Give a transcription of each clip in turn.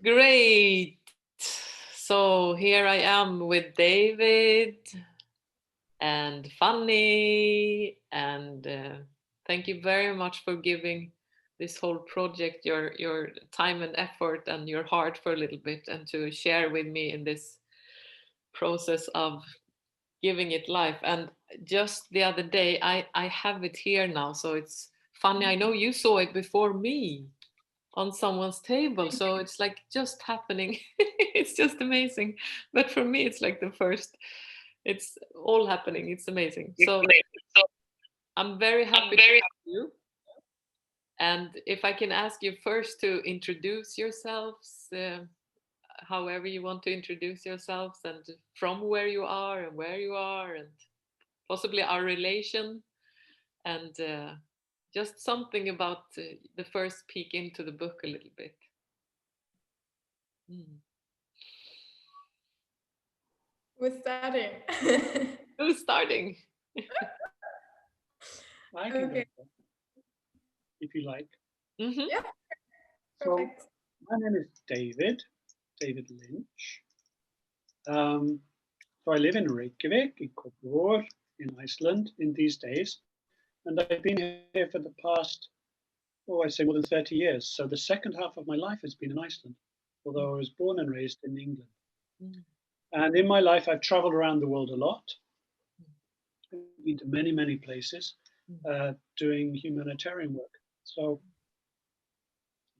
Great. So here I am with David and Fanny, and thank you very much for giving this whole project your time and effort and your heart for a little bit, and to share with me in this process of giving it life. And just the other day, I have it here now, so it's funny. I know you saw it before me on someone's table, so it's like just happening. It's just amazing. But for me, it's like the first. It's all happening. It's amazing. So I'm very happy to have you. And if I can ask you first to introduce yourselves, however you want to introduce yourselves, and from where you are and where you are, and possibly our relation, and just something about the first peek into the book a little bit. Who's starting? Who's starting? I can Okay. go if you like. Mm-hmm. Yeah, So perfect. my name is David Lynch. So I live in Reykjavik, in Kópavogur, in Iceland in these days. And I've been here for the past, I'd say more than 30 years. So the second half of my life has been in Iceland, although I was born and raised in England. And in my life, I've traveled around the world a lot. I've been to many, many places doing humanitarian work. So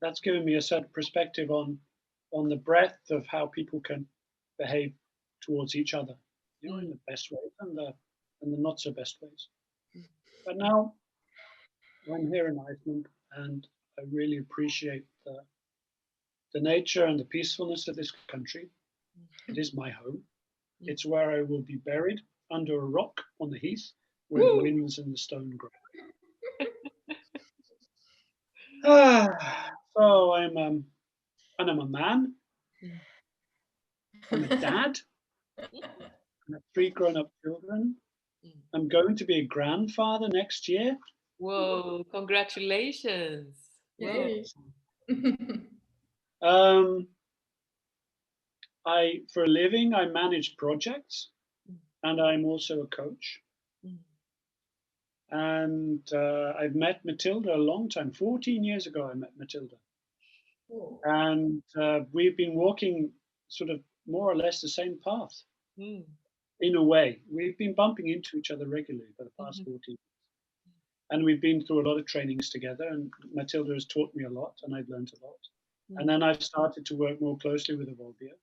that's given me a certain perspective on the breadth of how people can behave towards each other, in the best ways and the not so best ways. But now I'm here in Iceland, and I really appreciate the nature and the peacefulness of this country. It is my home. It's where I will be buried under a rock on the heath, where the winds and the stone grow. So and I'm a man. I'm a dad. I have 3 grown-up children. I'm going to be a grandfather next year. Whoa, congratulations. Whoa. Yay. Um, for a living, I manage projects, and I'm also a coach. And I've met Matilda a long time. 14 years ago, I met Matilda. Cool. And we've been walking sort of more or less the same path. In a way, we've been bumping into each other regularly for the past 14 years. And we've been through a lot of trainings together, and Matilda has taught me a lot, and I've learned a lot. And then I've started to work more closely with Evolvia.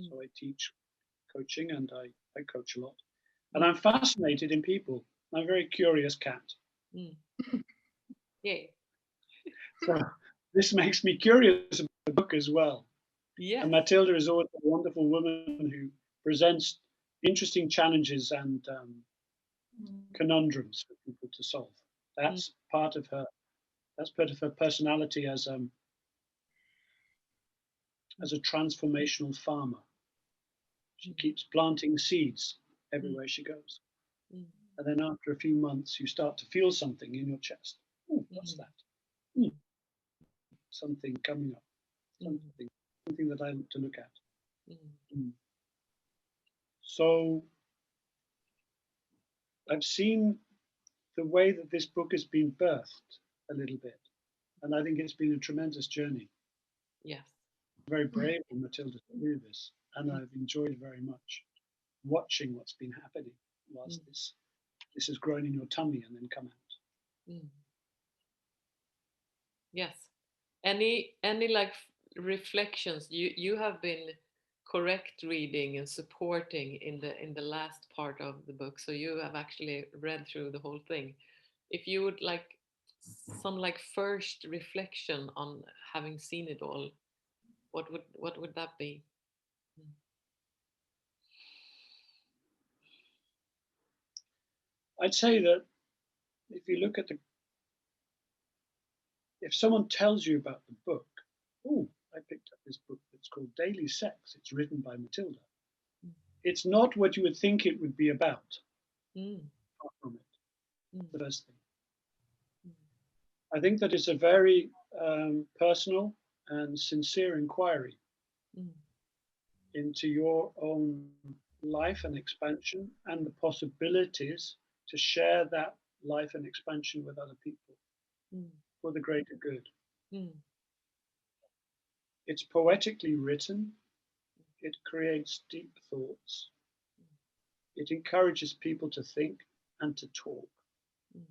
So I teach coaching, and I coach a lot. And I'm fascinated in people. I'm a very curious cat. Yay. So this makes me curious about the book as well. Yeah. And Matilda is always a wonderful woman who presents interesting challenges and conundrums for people to solve. That's part of her. That's part of her personality as a transformational farmer. She keeps planting seeds everywhere she goes. And then after a few months, you start to feel something in your chest. Oh, what's that? Something coming up. Something that I want to look at. So I've seen the way that this book has been birthed a little bit. And I think it's been a tremendous journey. Yes. Very brave of Matilda to do this. And I've enjoyed very much watching what's been happening whilst this has grown in your tummy and then come out. Yes. Any like reflections? You have been correct reading and supporting in the last part of the book, so you have actually read through the whole thing. If you would like some like first reflection on having seen it all, what would that be? I'd say that if you look at if someone tells you about the book, oh, I picked up this book that's called Daily Sex. It's written by Matilda. It's not what you would think it would be about. Far from it. The first thing. I think that it's a very personal and sincere inquiry Mm. into your own life and expansion and the possibilities to share that life and expansion with other people Mm. for the greater good. Mm. It's poetically written, it creates deep thoughts, it encourages people to think and to talk. Mm.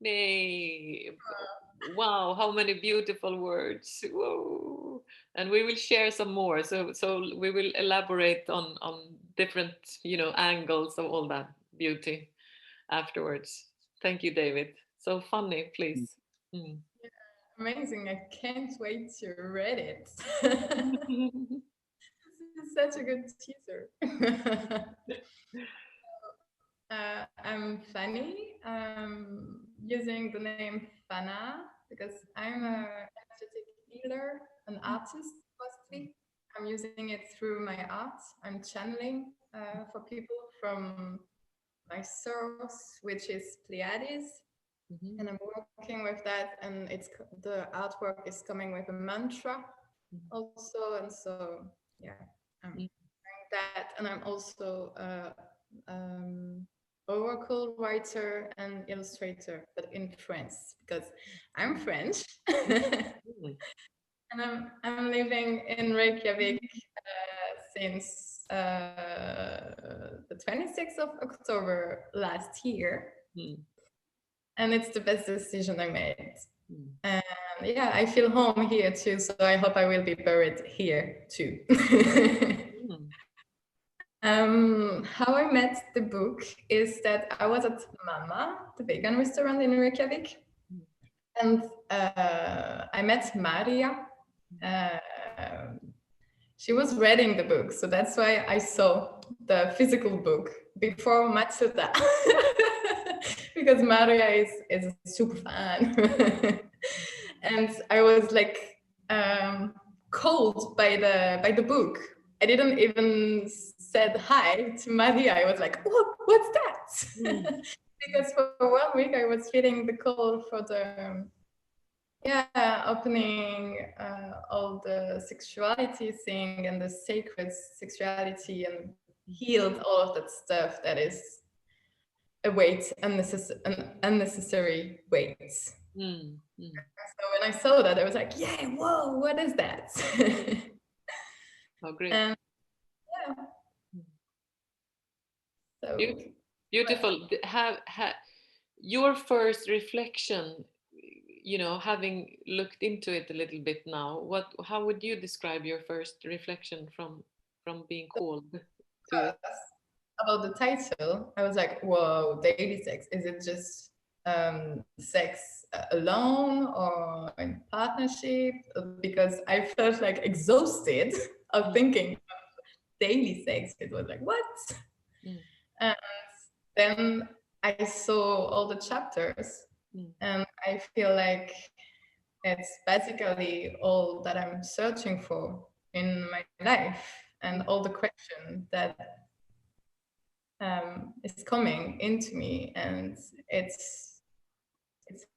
Yay. Wow, how many beautiful words. Whoa. And we will share some more. So we will elaborate on different, angles of all that beauty afterwards. Thank you, David. So funny, please. Mm. Amazing. I can't wait to read it. This is such a good teaser. I'm Fanny. Using the name Fana because I'm a energetic healer, an artist mostly. I'm using it through my art. I'm channeling for people from my source, which is Pleiades, Mhm. and I'm working with that. And the artwork is coming with a mantra also, and so yeah, I'm Mm. doing that, and I'm also um, oracle writer and illustrator, but in French because I'm French, and Mm. I'm living in Reykjavik since the 26th of October last year, Mm. and it's the best decision I made. Mm. And yeah, I feel home here too, so I hope I will be buried here too. Mm. How I met the book is that I was at Mama, the vegan restaurant in Reykjavik, and I met Maria. Uh, she was reading the book, so that's why I saw the physical book before Matsuda, because Maria is a super fan, and I was like cold by the book. I didn't even said hi to Maria. I was like, what's that? Because for 1 week I was feeling the call for the opening all the sexuality thing and the sacred sexuality and healed all of that stuff that is a weight, unnecessary weights. Mm. Mm. So when I saw that, I was like, yeah, whoa, what is that? Oh, great. And yeah, so Beautiful. Have your first reflection, having looked into it a little bit now, how would you describe your first reflection from being called to it? about the title, I was like, whoa, daily sex. Is it just sex alone or in partnership? Because I felt like exhausted of thinking daily sex. It was like, what? Mm. And then I saw all the chapters, and I feel like it's basically all that I'm searching for in my life, and all the questions that is coming into me, and it's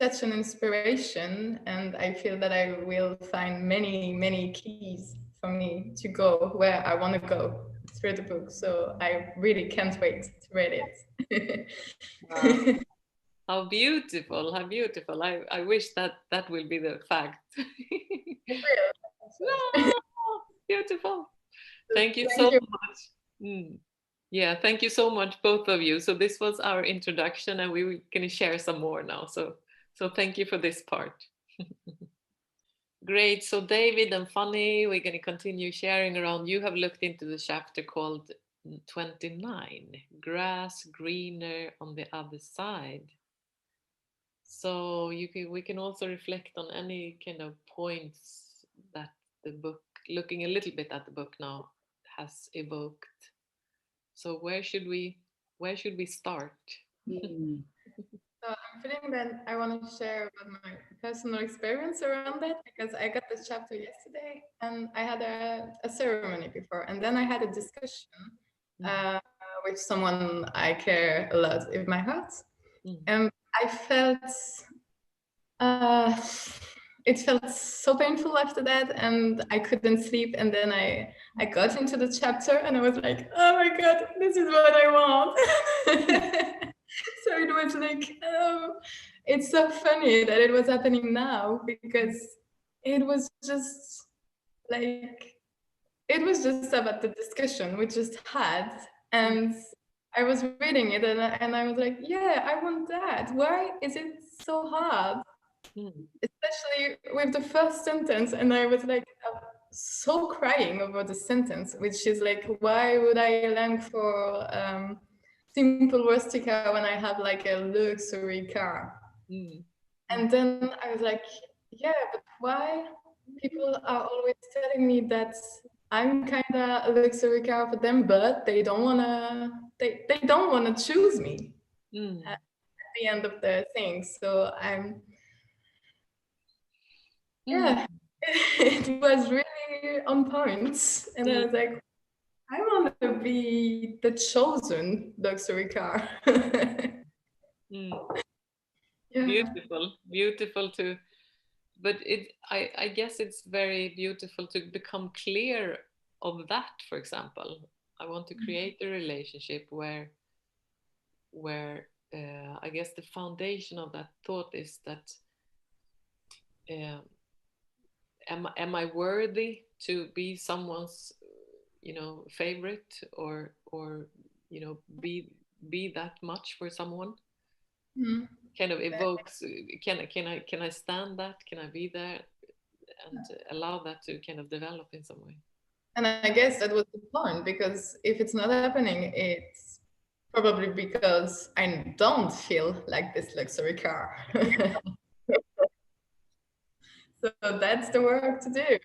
such an inspiration, and I feel that I will find many keys for me to go where I want to go through the book. So I really can't wait to read it. Wow. How beautiful, how beautiful. I wish that will be the fact. Ah, beautiful. Thank you so Thank you. much. Mm. Yeah, thank you so much, both of you. So this was our introduction, and we were going to share some more now. So thank you for this part. Great. So David and Fanny, we're going to continue sharing around. You have looked into the chapter called 29, Grass Greener on the Other Side. So we can also reflect on any kind of points that the book, looking a little bit at the book now, has evoked. So where should we start? Mm. So I'm feeling that I want to share about my personal experience around that, because I got this chapter yesterday and I had a ceremony before, and then I had a discussion uh, with someone I care a lot in my heart. Mm. And I felt uh, it felt so painful after that, and I couldn't sleep. And then I got into the chapter, and I was like, oh my god, this is what I want. So it was like, it's so funny that it was happening now, because it was just like, it was just about the discussion we just had, and I was reading it, and I was like, yeah, I want that. Why is it so hard? Especially with the first sentence, and I was like so crying over the sentence, which is like, why would I long for simple rustica when I have like a luxury car? And then I was like, yeah, but why people are always telling me that I'm kind of a luxury car for them, but they don't wanna choose me at the end of the thing. So yeah, it was really on point. And I was like, I want to be the chosen luxury car. Yeah. Beautiful too. But I guess it's very beautiful to become clear of that. For example, I want to create a relationship where I guess the foundation of that thought is that am I worthy to be someone's favorite, or be that much for someone? Kind of evokes, can I stand that? Can I be there and allow that to kind of develop in some way? And I guess that was the point, because if it's not happening, it's probably because I don't feel like this luxury car. So that's the work to do.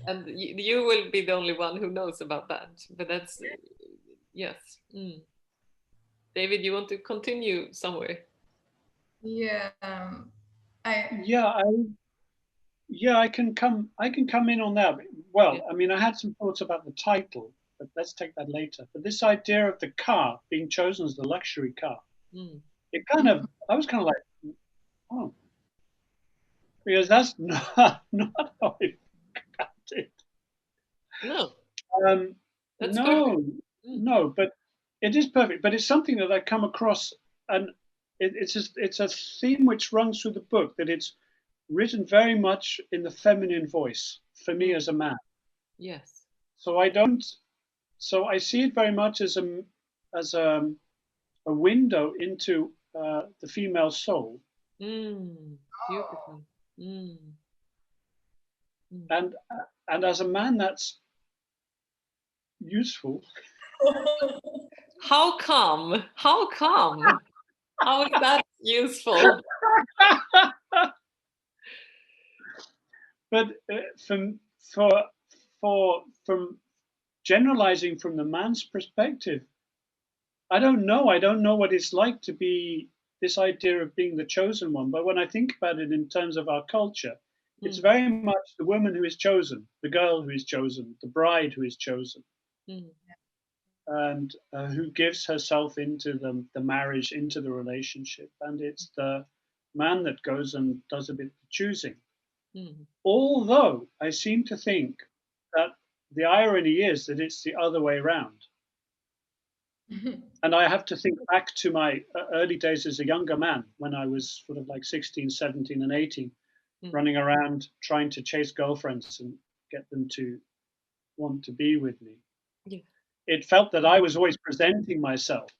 And you will be the only one who knows about that, but that's yes. David, you want to continue somewhere? Yeah, I can come in on that. Well, I mean, I had some thoughts about the title, but let's take that later. But this idea of the car being chosen as the luxury car, it kind of, I was kind of like, oh, because that's not how I got it. No. That's No, perfect. no, but it is perfect. But it's something that I come across, and it's a theme which runs through the book, that it's written very much in the feminine voice for me as a man. Yes. So I see it very much as a window into the female soul. Beautiful. And as a man, that's useful. How come? How is that useful? But from generalizing from the man's perspective, I don't know what it's like to be this idea of being the chosen one. But when I think about it in terms of our culture, it's very much the woman who is chosen, the girl who is chosen, the bride who is chosen, and who gives herself into the marriage, into the relationship. And it's the man that goes and does a bit of choosing. Although I seem to think that the irony is that it's the other way around. And I have to think back to my early days as a younger man, when I was sort of like 16, 17, and 18, running around trying to chase girlfriends and get them to want to be with me. Yeah. It felt that I was always presenting myself,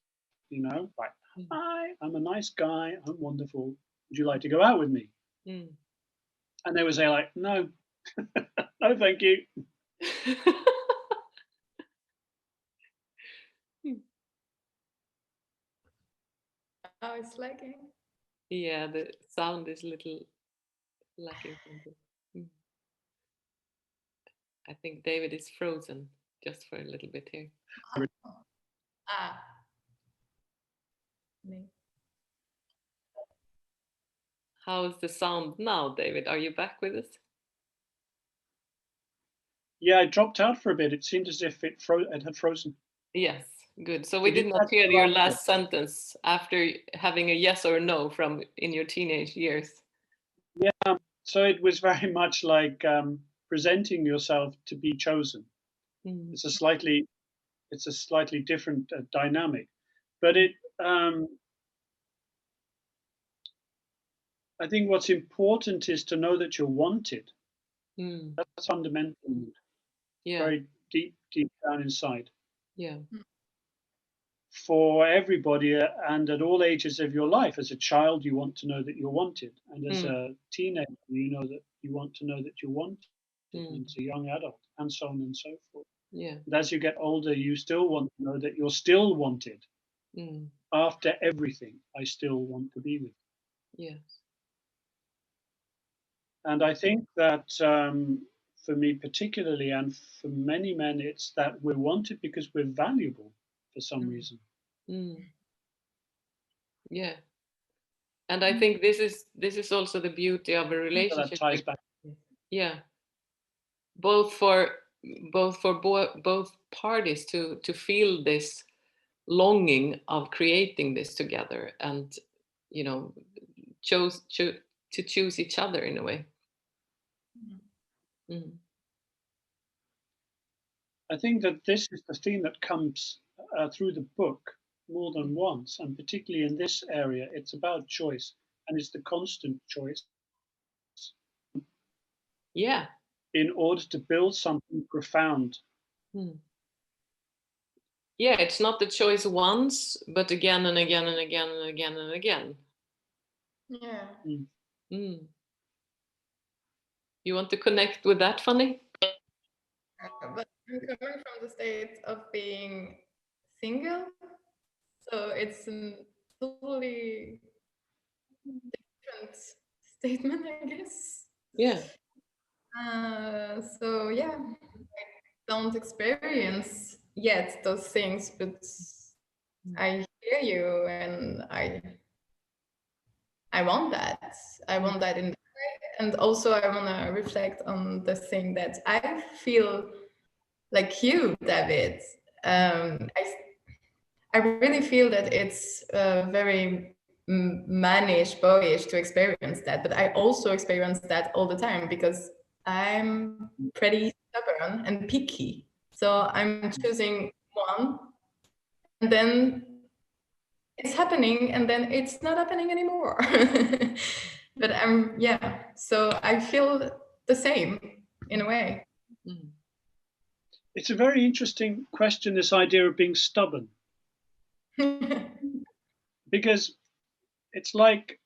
like, hi, I'm a nice guy, I'm wonderful. Would you like to go out with me? And they would say like, no, no, thank you. Oh, it's lagging. Yeah, the sound is a little lacking something. I think David is frozen just for a little bit here. How is the sound now, David? Are you back with us? Yeah, I dropped out for a bit. It seemed as if it had frozen. Yes. good. So we did not hear your last sentence after having a yes or no from in your teenage years. Yeah, so it was very much like presenting yourself to be chosen. It's a slightly different dynamic, but I think what's important is to know that you're wanted. That's fundamental. Yeah. Very deep down inside. Yeah. For everybody and at all ages of your life. As a child, you want to know that you're wanted, and as a teenager, you know that you want to know that you're wanted, and as a young adult, and so on and so forth. Yeah. And as you get older, you still want to know that you're still wanted. After everything, I still want to be with you. Yes. And I think that for me particularly, and for many men, it's that we're wanted because we're valuable for some reason. Yeah. And I think this is also the beauty of a relationship. That ties back. Yeah. Both for both parties to feel this longing of creating this together, and you know, to choose each other in a way. I think that this is the theme that comes through the book more than once, and particularly in this area, it's about choice, and it's the constant choice. Yeah. In order to build something profound. Yeah, it's not the choice once, but again and again and again and again and again. Yeah. You want to connect with that, Fanny? But I'm coming from the state of being single, so it's a totally different statement, I guess. Yeah. So yeah, I don't experience yet those things, but I hear you, and I want that. I want that in the way. And also I want to reflect on the thing that I feel like you, David. I really feel that it's very mannish, boyish to experience that, but I also experience that all the time because I'm pretty stubborn and picky. So I'm choosing one, and then it's happening, and then it's not happening anymore. But so I feel the same in a way. It's a very interesting question, this idea of being stubborn. Because it's like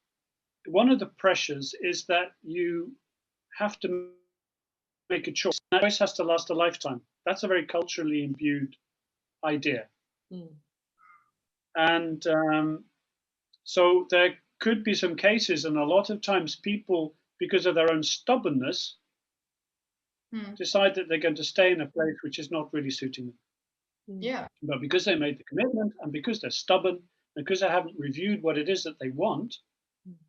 one of the pressures is that you have to make a choice. That choice has to last a lifetime. That's a very culturally imbued idea. And so there could be some cases, and a lot of times people, because of their own stubbornness, decide that they're going to stay in a place which is not really suiting them. Yeah. But because they made the commitment, and because they're stubborn, because they haven't reviewed what it is that they want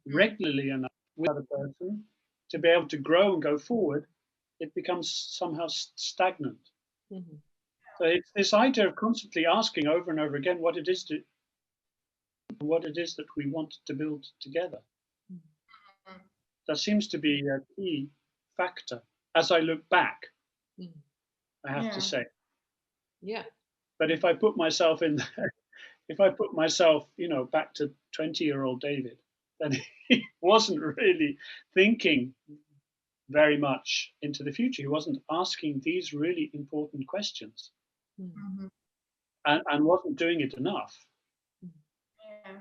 regularly enough with the other person to be able to grow and go forward, it becomes somehow stagnant. So it's this idea of constantly asking over and over again what it is that we want to build together. That seems to be a key factor as I look back, I have to say. Yeah. But if I put myself in, if I put myself, back to 20-year-old David, then he wasn't really thinking very much into the future. He wasn't asking these really important questions, and wasn't doing it enough. Yeah.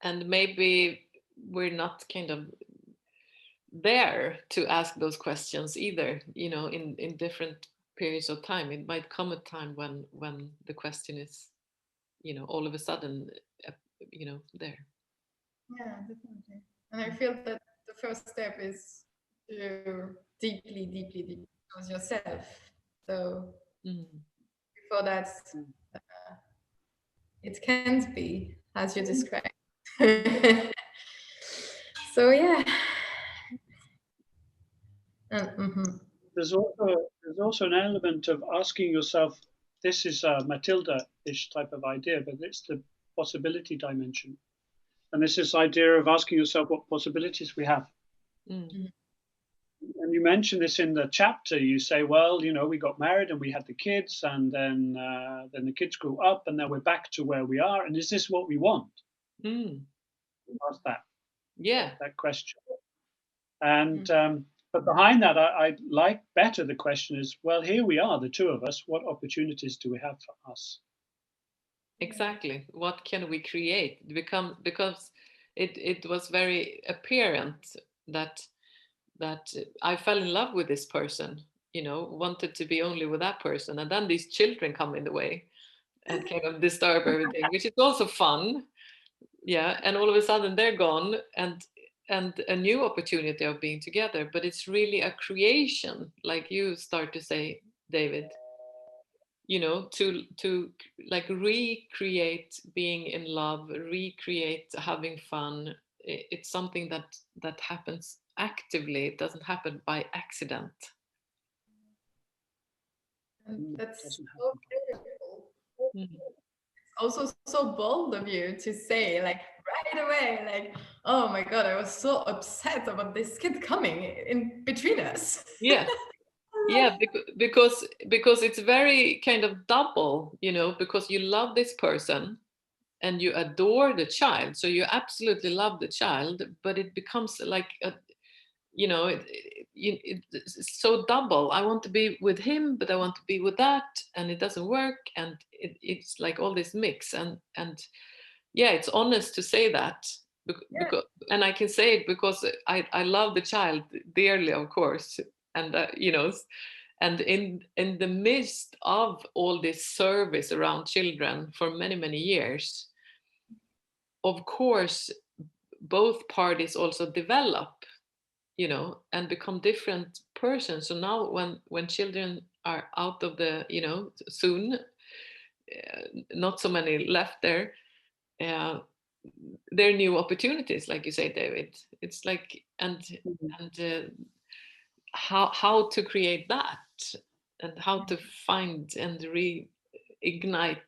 And maybe we're not kind of there to ask those questions either, in different periods of time. It might come a time when the question is, all of a sudden, there. Yeah, definitely. And I feel that the first step is to deeply choose yourself. So before that, it can't be as you described. So yeah. there's also an element of asking yourself. This is a Matilda-ish type of idea, but it's the possibility dimension, and this is idea of asking yourself what possibilities we have. Mm. And you mention this in the chapter. You say, well, we got married and we had the kids, and then the kids grew up, and now we're back to where we are. And is this what we want? Mm. Ask that question. And but behind that, I like better the question is, well, here we are, the two of us. What opportunities do we have for us? Exactly. What can we create? Because it was very apparent that I fell in love with this person, wanted to be only with that person, and then these children come in the way and kind of disturb everything, which is also fun. Yeah, and all of a sudden they're gone, and a new opportunity of being together. But it's really a creation, like you start to say, David, to like recreate being in love, recreate having fun. It's something that happens actively. It doesn't happen by accident. And that's so Doesn't happen. beautiful. Mm. Also so bold of you to say, like, right away, like, oh my God, I was so upset about this kid coming in between us. Yeah. Yeah, because it's very kind of double, because you love this person and you adore the child, so you absolutely love the child, but it becomes like it's so double. I want to be with him, but I want to be with that, and it doesn't work, and it's like all this mix, and yeah, it's honest to say that, because, and I can say it because I love the child dearly, of course, and and in the midst of all this service around children for many, many years, of course, both parties also develop, and become different persons. So now when children are out of the, soon, not so many left there, there are new opportunities, like you say, David. It's like, and how to create that, and how to find and reignite,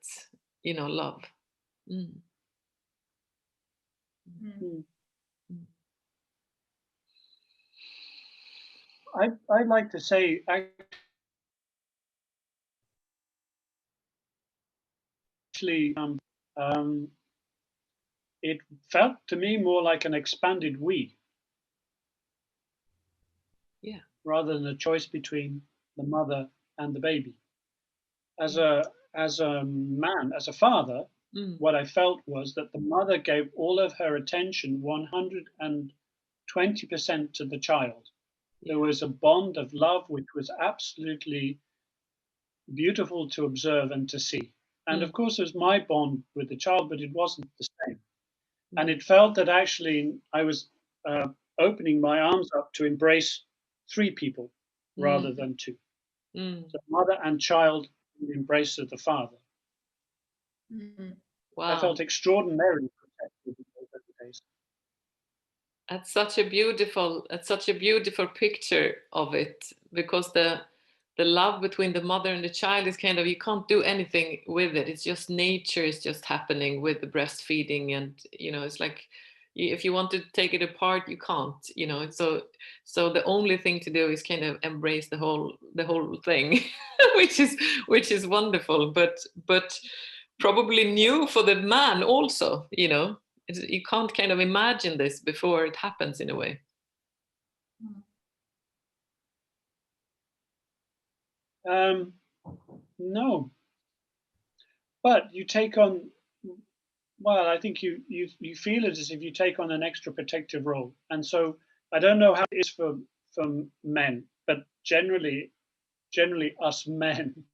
love. Mm. Mm. I'd like to say, actually, it felt to me more like an expanded we. Yeah. Rather than a choice between the mother and the baby. As a man, as a father, what I felt was that the mother gave all of her attention, 120% to the child. There was a bond of love which was absolutely beautiful to observe and to see. And of course, there's my bond with the child, but it wasn't the same. And it felt that actually I was opening my arms up to embrace three people rather than two. So mother and child in the embrace of the father. Wow. I felt extraordinarily protected in those days. That's such a beautiful picture of it, because the love between the mother and the child is kind of, you can't do anything with it. It's just nature is just happening with the breastfeeding, and it's like, if you want to take it apart, you can't. So the only thing to do is kind of embrace the whole thing, which is wonderful, but probably new for the man also. You can't kind of imagine this before it happens, in a way. No, but you take on. Well, I think you feel it as if you take on an extra protective role, and so I don't know how it is for men, but generally us men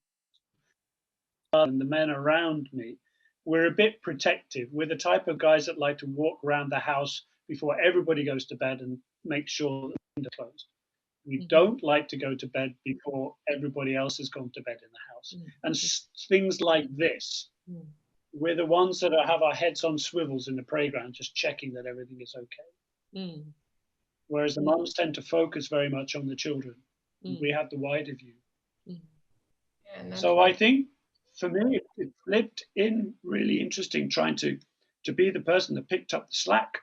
and the men around me, we're a bit protective. We're the type of guys that like to walk around the house before everybody goes to bed and make sure the windows are closed. We don't like to go to bed before everybody else has gone to bed in the house. And things like this, we're the ones that have our heads on swivels in the playground, just checking that everything is okay. Whereas the moms tend to focus very much on the children. We have the wider view. Yeah, So I think for me, it flipped in really interesting, trying to be the person that picked up the slack,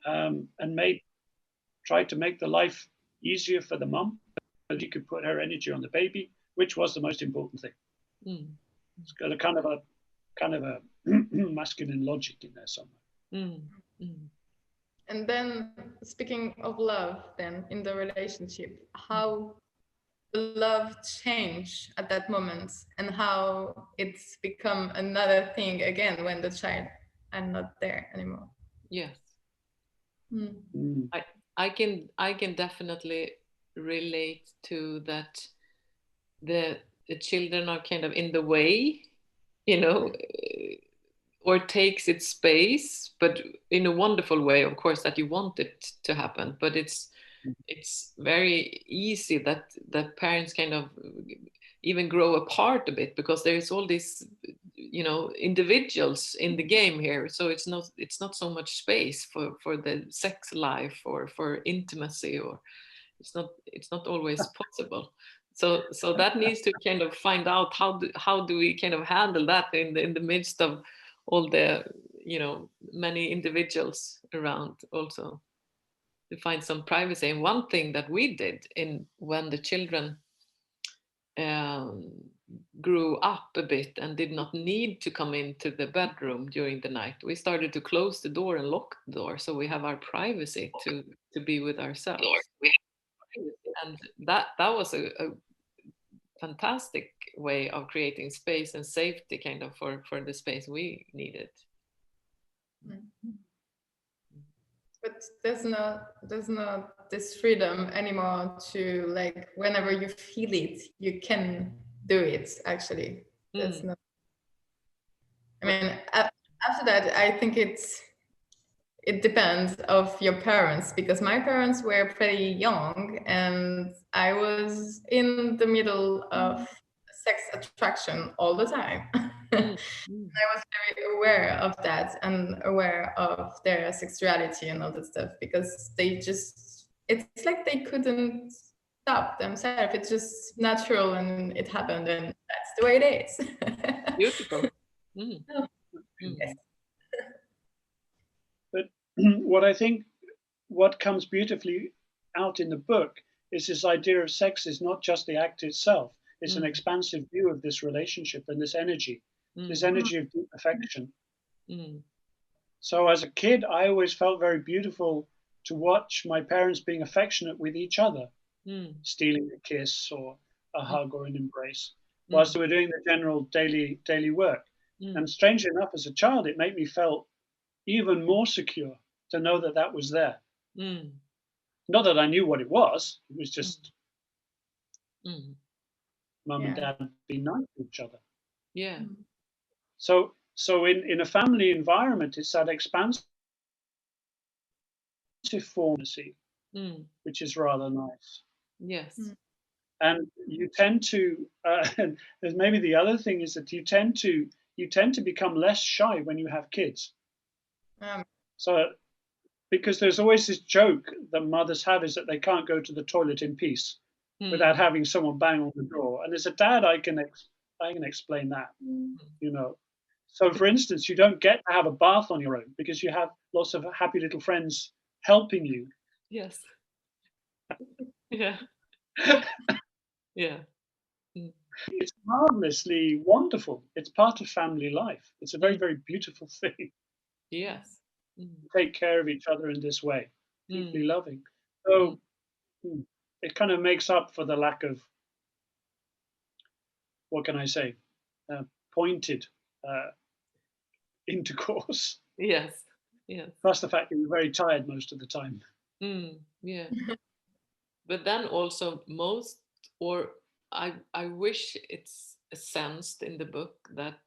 and tried to make the life easier for the mum, so she could put her energy on the baby, which was the most important thing. It's got a kind of a masculine logic in there somewhere. And then speaking of love, then in the relationship, how the love change at that moment and how it's become another thing again when the child are not there anymore. Yes. Mm. I can definitely relate to that. The children are kind of in the way, you know, or takes its space, but in a wonderful way, of course, that you want it to happen. But it's very easy that parents kind of even grow apart a bit, because there is all these, you know, individuals in the game here. So it's not so much space for the sex life or for intimacy, or it's not always possible. So that needs to kind of find out how do we kind of handle that in the midst of all the, you know, many individuals around, also to find some privacy. And one thing that we did when the children um, grew up a bit and did not need to come into the bedroom during the night, we started to close the door and lock the door, so we have our privacy to be with ourselves. And that was a fantastic way of creating space and safety, kind of for the space we needed. But there's not this freedom anymore to, like, whenever you feel it, you can do it, actually. That's not, I mean, after that, I think it depends of your parents, because my parents were pretty young and I was in the middle of sex attraction all the time. I was very aware of that and aware of their sexuality and all that stuff, because it's like they couldn't stop themselves. It's just natural and it happened, and that's the way it is. Beautiful. Yes. But what comes beautifully out in the book is this idea of sex is not just the act itself. It's an expansive view of this relationship and this energy of deep affection. So as a kid, I always felt very beautiful to watch my parents being affectionate with each other, stealing a kiss or a hug or an embrace, whilst they were doing the general daily work. And strangely enough, as a child, it made me feel even more secure to know that that was there. Not that I knew what it was just mum and dad being nice to each other. Yeah. So in a family environment, it's that expansive form, which is rather nice. Yes. And you tend to, and maybe the other thing is that you tend to become less shy when you have kids. So because there's always this joke that mothers have, is that they can't go to the toilet in peace without having someone bang on the door. And as a dad, I can explain that, you know. So for instance, you don't get to have a bath on your own because you have lots of happy little friends helping you. Yes. Yeah. Yeah. It's marvelously wonderful. It's part of family life. It's a very, very beautiful thing. Yes. Take care of each other in this way, deeply loving. So it kind of makes up for the lack of, what can I say, pointed intercourse. Yes. Yes. Plus the fact that you're very tired most of the time. Yeah. But then also I wish it's sensed in the book that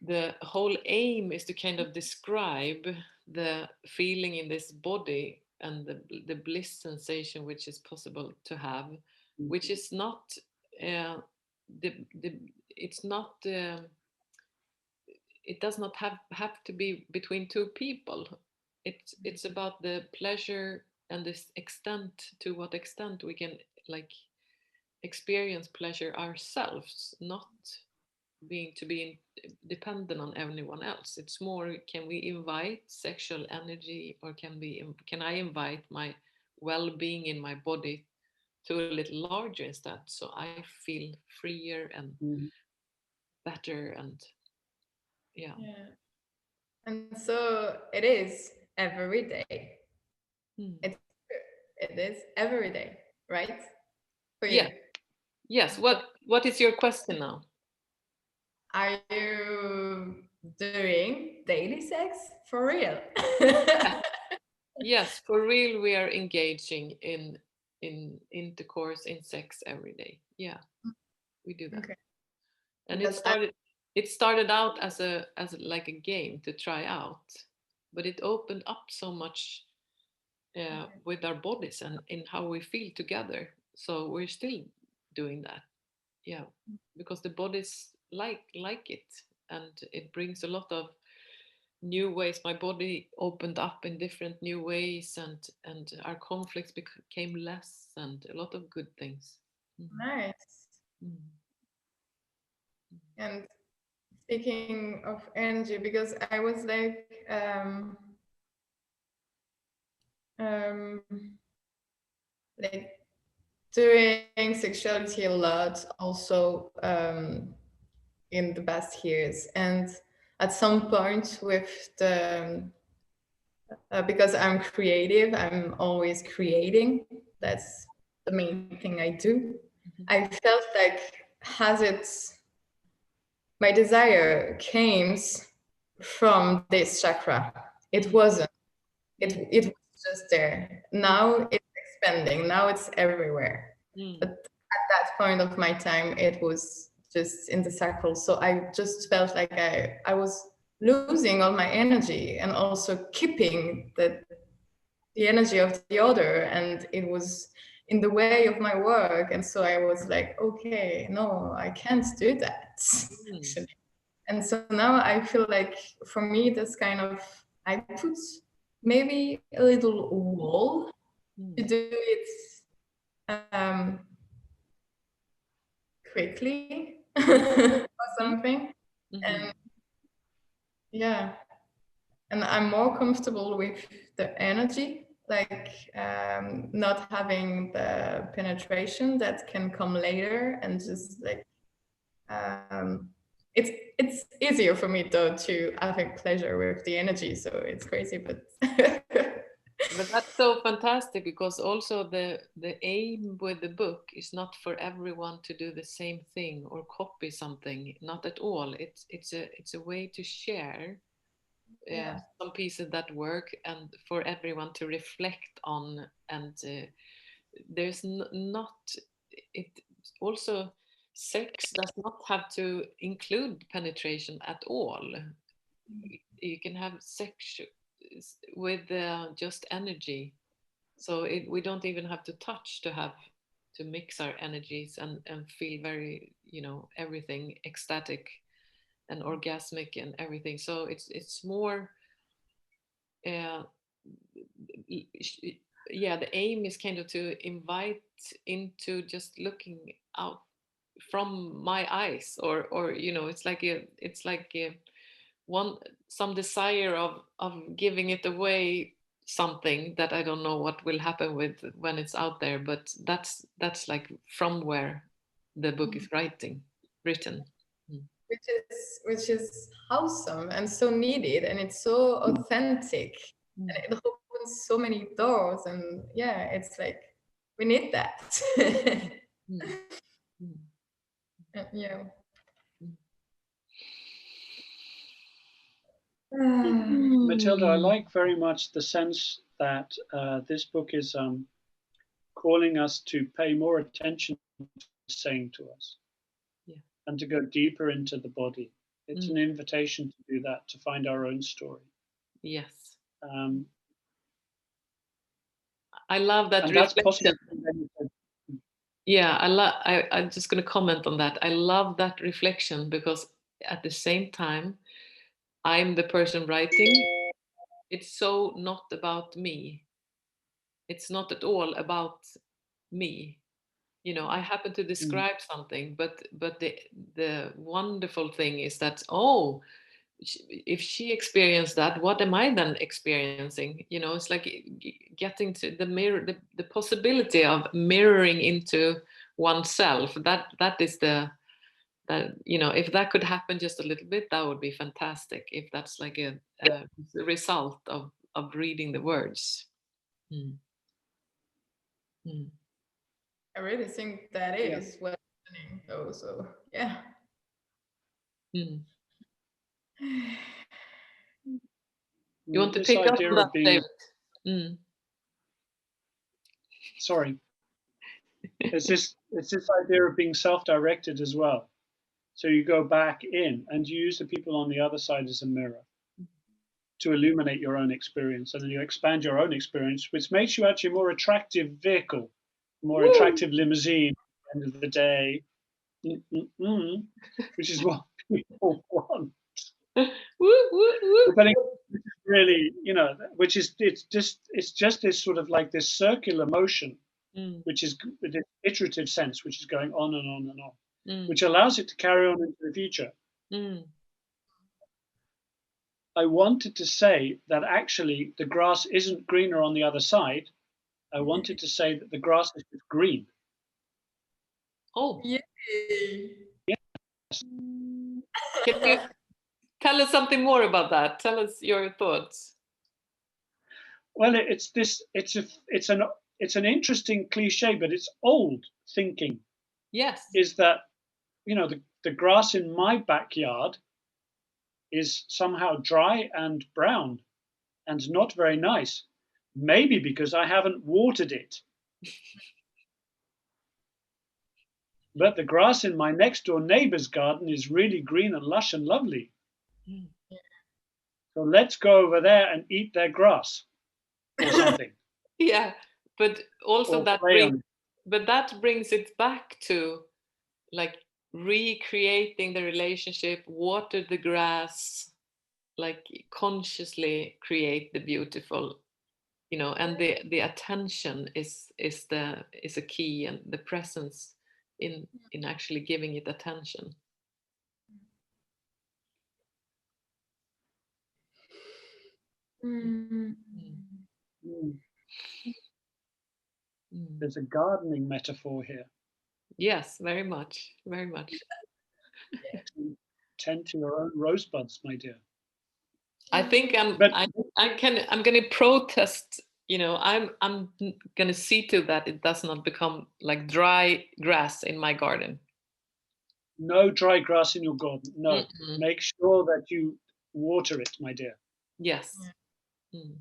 the whole aim is to kind of describe the feeling in this body and the bliss sensation which is possible to have, which is not it's not it does not have to be between two people. It's about the pleasure and this extent, to what extent we can like experience pleasure ourselves, not being to be dependent on anyone else. It's more, can we invite sexual energy, or can I invite my well-being in my body to a little larger instead, so I feel freer and better, and yeah. And so it is every day. It is every day, right? For you. Yeah. Yes. What is your question now? Are you doing daily sex for real? Yes, for real. We are engaging in intercourse, in sex every day. Yeah, we do that. Okay. And Because it started out as like a game to try out, but it opened up so much with our bodies and in how we feel together. So we're still doing that. Yeah, because the bodies like it, and it brings a lot of new ways. My body opened up in different new ways, and our conflicts became less, and a lot of good things. Nice. And speaking of energy, because I was like like doing sexuality a lot also in the past years, and at some point with the because I'm creative, I'm always creating, that's the main thing I do. I felt like my desire came from this chakra. It wasn't, it was just there. Now it's expanding, now it's everywhere. But at that point of my time, it was just in the sacral. So I just felt like I was losing all my energy and also keeping the energy of the other, and it was in the way of my work. And so I was like, okay, no, I can't do that. Actually. And so now I feel like for me, this kind of, I put maybe a little wall to do it quickly or something. And yeah, and I'm more comfortable with the energy, like not having the penetration that can come later, and just like it's easier for me though to having pleasure with the energy, so it's crazy, but But that's so fantastic, because also the aim with the book is not for everyone to do the same thing or copy something, not at all. It's a way to share some pieces that work, and for everyone to reflect on. And there's not it also, sex does not have to include penetration at all. You can have sex with just energy, so we don't even have to touch to mix our energies and feel very, everything ecstatic and orgasmic and everything. So it's more uh, yeah, the aim is kind of to invite into just looking out from my eyes, or it's like one some desire of giving it away, something that I don't know what will happen with when it's out there, but that's like from where the book is written. which is wholesome and so needed, and it's so authentic, and it opens so many doors, and yeah, it's like we need that. Yeah. Matilda, I like very much the sense that this book is calling us to pay more attention to what it's saying to us, and to go deeper into the body. It's an invitation to do that, to find our own story. Yes. Um, I love that and that's reflection. possible. Yeah, I'm just going to comment on that. I love that reflection, because at the same time, I'm the person writing. It's so not about me. it's not at all about me. You know, I happen to describe something, but the wonderful thing is that, oh, if she experienced that, what am I then experiencing? You know, it's like getting to the mirror, the possibility of mirroring into oneself. That is the, that, you know, if that could happen just a little bit, that would be fantastic. If that's like a result of reading the words. Mm. Mm. I really think that is what's happening though. So yeah. Mm. Mm, You want to this pick up idea on that, of being, David? Mm. sorry, it's this idea of being self-directed as well. So you go back in and you use the people on the other side as a mirror to illuminate your own experience, and then you expand your own experience, which makes you actually a more attractive vehicle, more Woo! attractive limousine at the end of the day, which is what people want. Woo, woo, woo. But really, you know, which is it's just this sort of like this circular motion, Mm. which is this iterative sense, which is going on and on and on, Mm. which allows it to carry on into the future. Mm. I wanted to say that actually the grass isn't greener on the other side. I wanted to say that the grass is just green. Oh, Yay. can you tell us something more about that? Tell us your thoughts. Well, it's an interesting cliche, but it's old thinking. Yes. Is that, you know, the grass in my backyard is somehow dry and brown and not very nice. Maybe because I haven't watered it. But the grass in my next door neighbor's garden is really green and lush and lovely. Mm. So let's go over there and eat their grass or something. Yeah, but also Or play on it. that brings it back to like recreating the relationship, water the grass, like consciously create the beautiful, you know, and the attention is a key, and the presence in actually giving it attention. Mm. Mm. Mm. There's a gardening metaphor here. Yes, very much, very much. Tend to your own rosebuds, my dear. I think I'm going to protest. You know, I'm going to see to that it does not become like dry grass in my garden. No dry grass in your garden. No. Mm-mm. Make sure that you water it, my dear. Yes. Mm.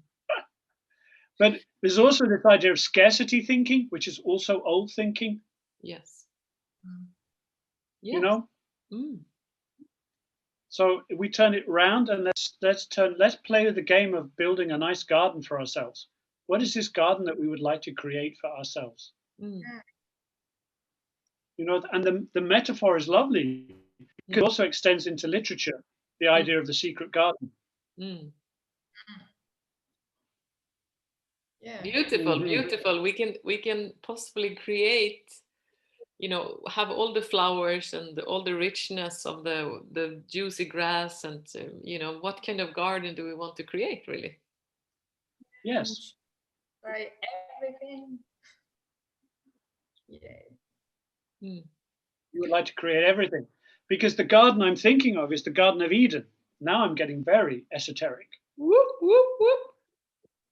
But there's also this idea of scarcity thinking, which is also old thinking. Yes. You Yes. know? Mm. So we turn it around and let's play the game of building a nice garden for ourselves. What is this garden that we would like to create for ourselves? Mm. You know, and the metaphor is lovely. It also extends into literature, the idea of the secret garden. Mm. Yeah. Beautiful, beautiful. We can possibly create, you know, have all the flowers and all the richness of the juicy grass, and you know, what kind of garden do we want to create, really? Yes. Try everything. Yeah. Mm. You would like to create everything. Because the garden I'm thinking of is the Garden of Eden. Now I'm getting very esoteric. Whoop, whoop,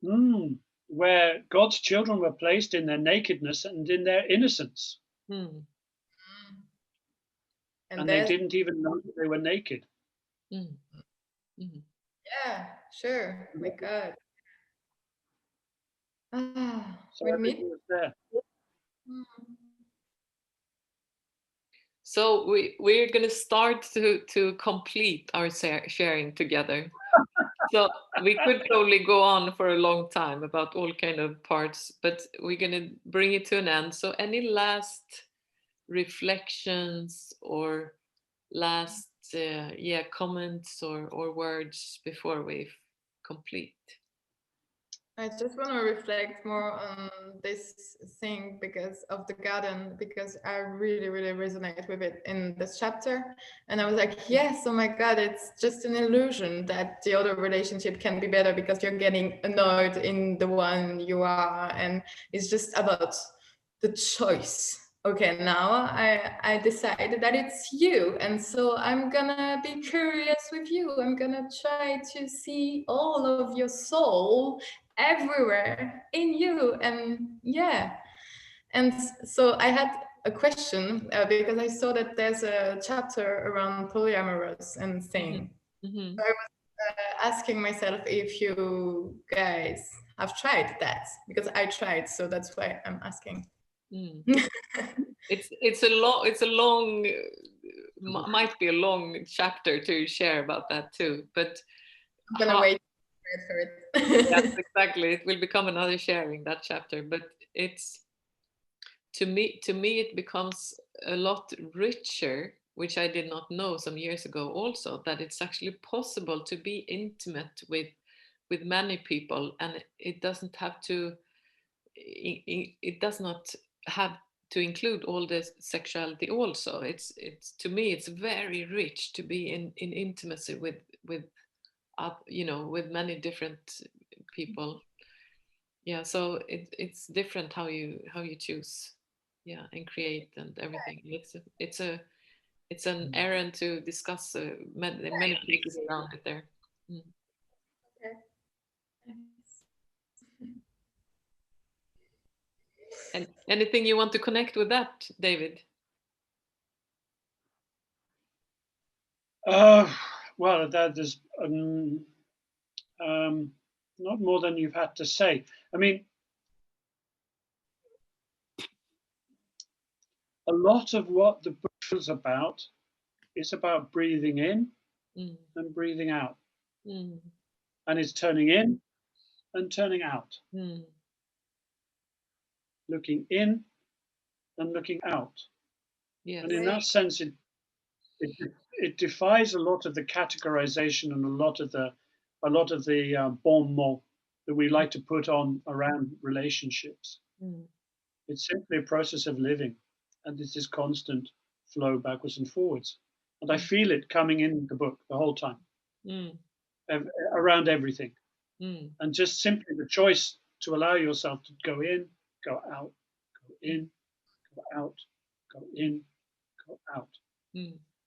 whoop. Where God's children were placed in their nakedness and in their innocence. Mm. And they didn't even know that they were naked. Mm. Mm. Yeah, sure. Oh my God. So We everything need. was there. So we're going to start to complete our sharing together. So we could probably go on for a long time about all kind of parts, but we're going to bring it to an end. So any last reflections or last comments or words before we complete? I just want to reflect more on this thing because of the garden, because I really, really resonate with it in this chapter. And I was like, yes, oh my God, it's just an illusion that the other relationship can be better because you're getting annoyed in the one you are. And it's just about the choice. Okay, now I decided that it's you. And so I'm gonna be curious with you. I'm gonna try to see all of your soul everywhere in you. And yeah, and so I had a question because I saw that there's a chapter around polyamorous and thing. Mm-hmm. So I was asking myself if you guys have tried that, because I tried, so that's why I'm asking. It's a long might be a long chapter to share about that too, but I'm gonna wait for it. yes, exactly, it will become another sharing, that chapter. But it's to me it becomes a lot richer, which I did not know some years ago also, that it's actually possible to be intimate with many people, and it doesn't have to it does not have to include all the sexuality also. It's to me it's very rich to be in intimacy with you know, with many different people. Yeah, so it's different how you choose, yeah, and create and everything. It's an errand to discuss many pieces around it there. And anything you want to connect with that, David? Well, that is not more than you've had to say. I mean, a lot of what the book is about is about breathing in and breathing out. And it's turning in and turning out. Looking in and looking out. Yes. And in that sense, it defies a lot of the categorization and a lot of the bon mot that we like to put on around relationships. It's simply a process of living, and it's this constant flow backwards and forwards. And I feel it coming in the book the whole time, around everything. And just simply the choice to allow yourself to go in, go out, go in, go out, go in, go out.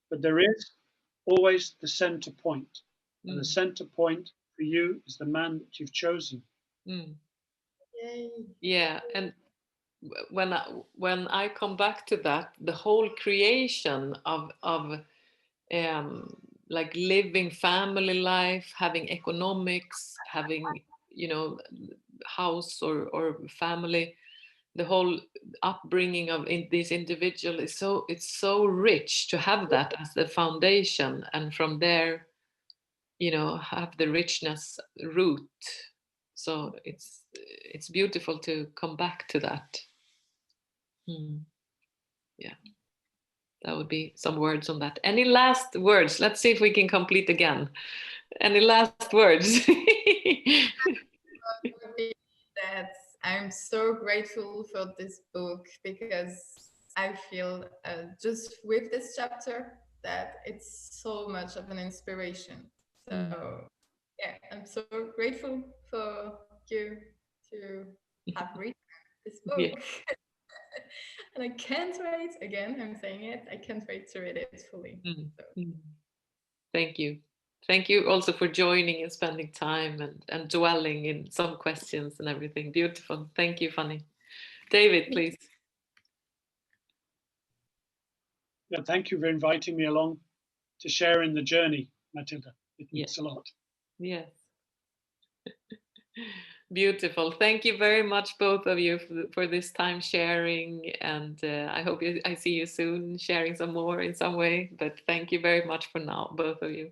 But there is always the center point. And the center point for you is the man that you've chosen. Yeah, and when I come back to that, the whole creation of like living family life, having economics, having, you know, house or family, the whole upbringing of this individual is so, it's so rich to have that as the foundation, and from there, you know, have the richness root. So it's beautiful to come back to that. Yeah, that would be some words on that. Any last words? Let's see if we can complete again. Any last words? That I'm so grateful for this book, because I feel just with this chapter that it's so much of an inspiration. So yeah, I'm so grateful for you to have written this book. Yeah. And I can't wait, again, I'm saying it, I can't wait to read it fully. So. Thank you. Thank you also for joining and spending time and dwelling in some questions and everything. Beautiful. Thank you, Fanny. David, please. Yeah, thank you for inviting me along to share in the journey, Matilda. It means a lot. Yes. Beautiful. Thank you very much, both of you, for this time sharing. And I hope I see you soon sharing some more in some way. But thank you very much for now, both of you.